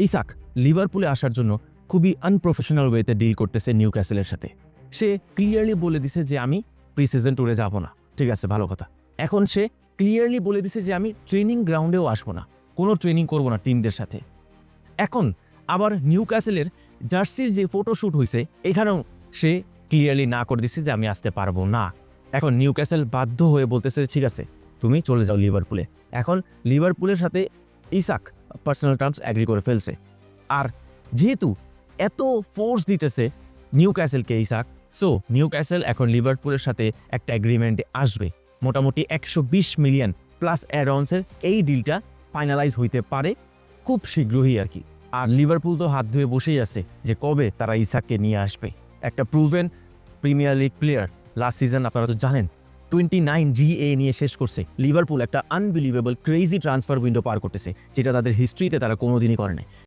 ইসাক লিভারপুলে আসার জন্য খুবই আনপ্রফেশনাল ওয়েতে ডিল করতেছে নিউক্যাসলের সাথে। সে ক্লিয়ারলি বলে দিছে যে আমি প্রি সিজন ট্যুরে যাব না। ঠিক আছে, ভালো কথা। এখন সে ক্লিয়ারলি বলে দিছে যে আমি ট্রেনিং গ্রাউন্ডেও আসবো না, কোনো ট্রেনিং করবো না টিমদের সাথে। এখন আবার নিউক্যাসলের জার্সির যে ফটোশ্যুট হয়েছে এখানেও সে ক্লিয়ারলি না করে দিছে যে আমি আসতে পারবো না। এখন নিউক্যাসল বাধ্য হয়ে বলতেছে ঠিক আছে তুমি চলে যাও লিভারপুলে। এখন লিভারপুলের সাথে ইসাক পার্সোনাল টার্মস অ্যাগ্রি করে ফেলছে। আর যেহেতু এত ফোর্স দিতেছে নিউক্যাসলকে ইসাক, সো নিউক্যাসল এখন লিভারপুলের সাথে একটা এগ্রিমেন্টে আসবে। মোটামুটি 120 মিলিয়ন প্লাস অ্যাডভান্সের এই ডিলটা ফাইনালাইজ হইতে পারে খুব শীঘ্রই আর কি। আর লিভারপুল তো হাত ধুয়ে বসেই আছে যে কবে তারা ইসাককে নিয়ে আসবে। একটা proven premier league player, last season আপনারা তো জানেন 29 GA নিয়ে শেষ করছে। লিভারপুল একটা আনবিলিভেবল ক্রেজি ট্রান্সফার উইন্ডো পার করতেছে, যেটা তাদের হিস্ট্রিতে তারা কোনোদিনই করে নাই।